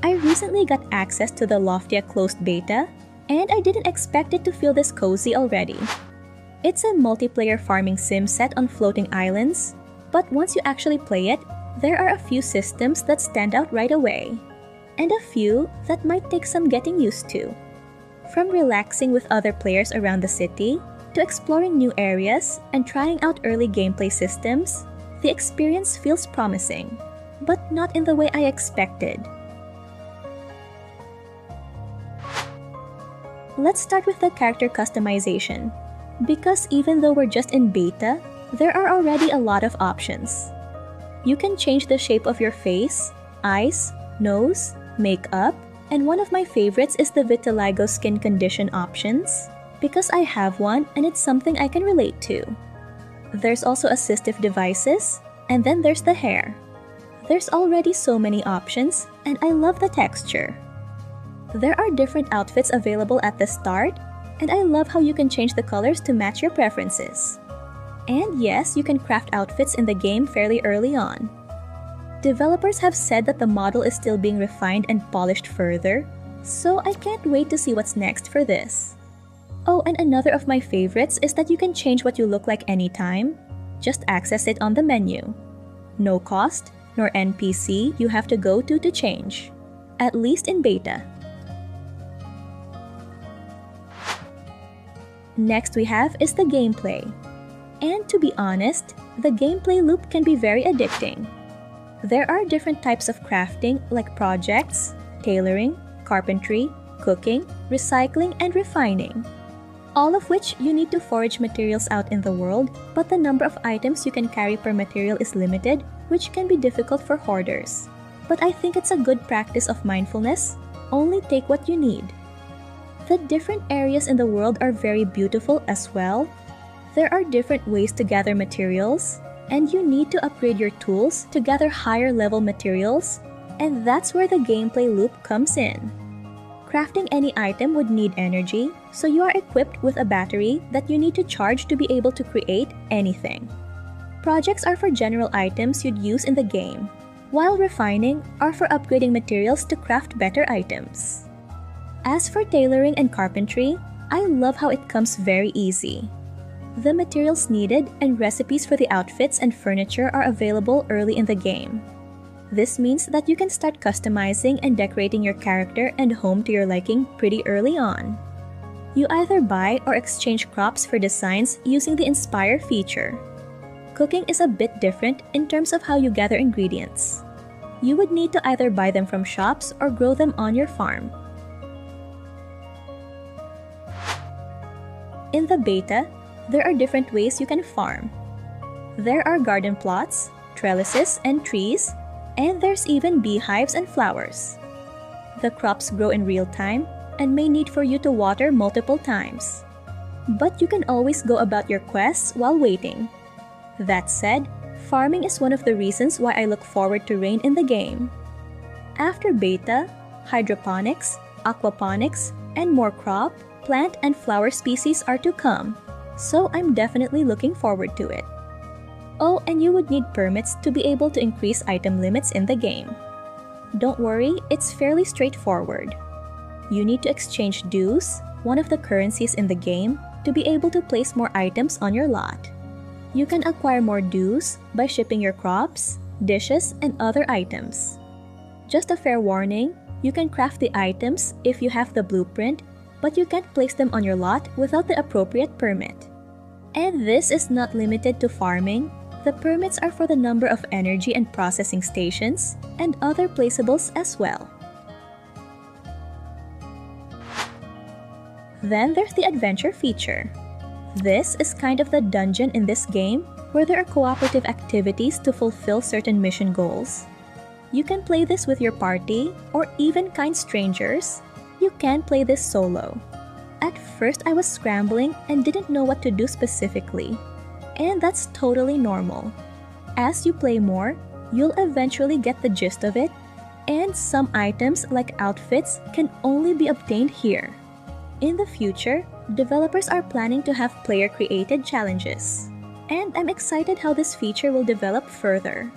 I recently got access to the Loftia closed beta, and I didn't expect it to feel this cozy already. It's a multiplayer farming sim set on floating islands, but once you actually play it, there are a few systems that stand out right away, and a few that might take some getting used to. From relaxing with other players around the city, to exploring new areas and trying out early gameplay systems, the experience feels promising, but not in the way I expected. Let's start with the character customization, because even though we're just in beta, there are already a lot of options. You can change the shape of your face, eyes, nose, makeup, and one of my favorites is the vitiligo skin condition options, because I have one and it's something I can relate to. There's also assistive devices, and then there's the hair. There's already so many options, and I love the texture. There are different outfits available at the start, and I love how you can change the colors to match your preferences. And yes, you can craft outfits in the game fairly early on. Developers have said that the model is still being refined and polished further, so I can't wait to see what's next for this. Oh, and another of my favorites is that you can change what you look like anytime. Just access it on the menu. No cost, nor NPC you have to go to change. At least in beta. Next we have is the gameplay. And to be honest, the gameplay loop can be very addicting. There are different types of crafting like projects, tailoring, carpentry, cooking, recycling, and refining. All of which you need to forage materials out in the world, but the number of items you can carry per material is limited, which can be difficult for hoarders. But I think it's a good practice of mindfulness. Only take what you need. The different areas in the world are very beautiful as well. There are different ways to gather materials, and you need to upgrade your tools to gather higher level materials, and that's where the gameplay loop comes in. Crafting any item would need energy, so you are equipped with a battery that you need to charge to be able to create anything. Projects are for general items you'd use in the game, while refining are for upgrading materials to craft better items. As for tailoring and carpentry, I love how it comes very easy. The materials needed and recipes for the outfits and furniture are available early in the game. This means that you can start customizing and decorating your character and home to your liking pretty early on. You either buy or exchange crops for designs using the Inspire feature. Cooking is a bit different in terms of how you gather ingredients. You would need to either buy them from shops or grow them on your farm. In the beta, there are different ways you can farm. There are garden plots, trellises, and trees, and there's even beehives and flowers. The crops grow in real time and may need for you to water multiple times. But you can always go about your quests while waiting. That said, farming is one of the reasons why I look forward to rain in the game. After beta, hydroponics, aquaponics, and more crop, plant, and flower species are to come, so I'm definitely looking forward to it. Oh, and you would need permits to be able to increase item limits in the game. Don't worry, it's fairly straightforward. You need to exchange dues, one of the currencies in the game, to be able to place more items on your lot. You can acquire more dues by shipping your crops, dishes, and other items. Just a fair warning, you can craft the items if you have the blueprint, but you can't place them on your lot without the appropriate permit. And this is not limited to farming. The permits are for the number of energy and processing stations and other placeables as well. Then there's the adventure feature. This is kind of the dungeon in this game where there are cooperative activities to fulfill certain mission goals. You can play this with your party or even kind strangers. You can play this solo. At first I was scrambling and didn't know what to do specifically. And that's totally normal. As you play more, you'll eventually get the gist of it, and some items like outfits can only be obtained here. In the future, developers are planning to have player-created challenges, and I'm excited how this feature will develop further.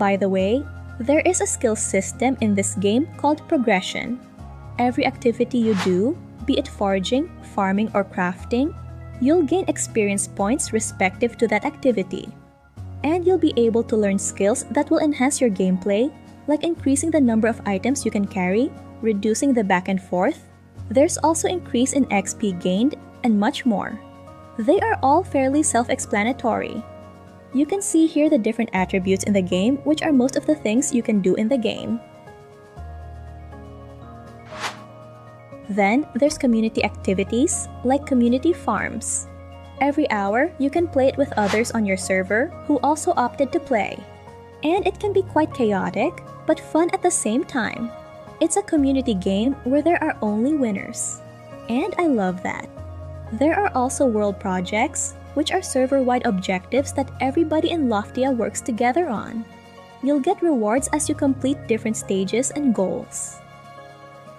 By the way, there is a skill system in this game called progression. Every activity you do, be it foraging, farming, or crafting, you'll gain experience points respective to that activity. And you'll be able to learn skills that will enhance your gameplay, like increasing the number of items you can carry, reducing the back and forth. There's also increase in XP gained, and much more. They are all fairly self-explanatory. You can see here the different attributes in the game, which are most of the things you can do in the game. Then, there's community activities, like community farms. Every hour, you can play it with others on your server who also opted to play. And it can be quite chaotic, but fun at the same time. It's a community game where there are only winners. And I love that. There are also world projects, which are server-wide objectives that everybody in Loftia works together on. You'll get rewards as you complete different stages and goals.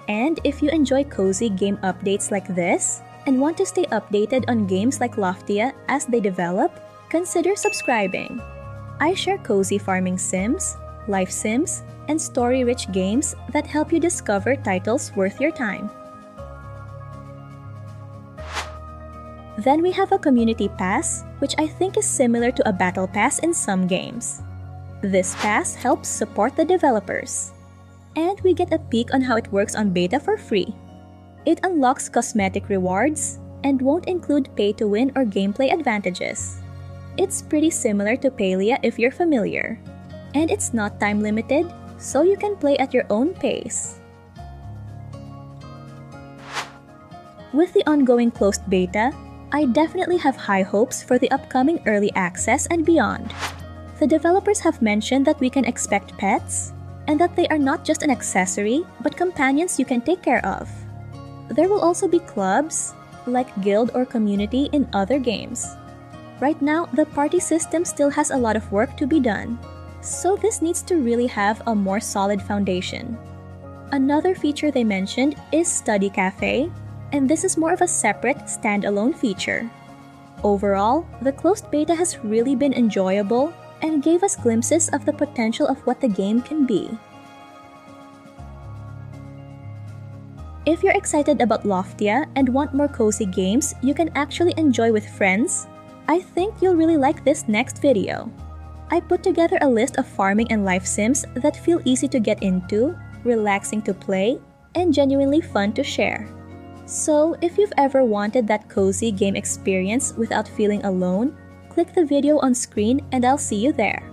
And if you enjoy cozy game updates like this, and want to stay updated on games like Loftia as they develop, consider subscribing. I share cozy farming sims, life sims, and story-rich games that help you discover titles worth your time. Then we have a community pass, which I think is similar to a battle pass in some games. This pass helps support the developers. And we get a peek on how it works on beta for free. It unlocks cosmetic rewards and won't include pay-to-win or gameplay advantages. It's pretty similar to Palia if you're familiar. And it's not time-limited, so you can play at your own pace. With the ongoing closed beta, I definitely have high hopes for the upcoming early access and beyond. The developers have mentioned that we can expect pets, and that they are not just an accessory, but companions you can take care of. There will also be clubs, like guild or community in other games. Right now, the party system still has a lot of work to be done, so this needs to really have a more solid foundation. Another feature they mentioned is Study Cafe, and this is more of a separate, standalone feature. Overall, the closed beta has really been enjoyable and gave us glimpses of the potential of what the game can be. If you're excited about Loftia and want more cozy games you can actually enjoy with friends, I think you'll really like this next video. I put together a list of farming and life sims that feel easy to get into, relaxing to play, and genuinely fun to share. So, if you've ever wanted that cozy game experience without feeling alone, click the video on screen and I'll see you there.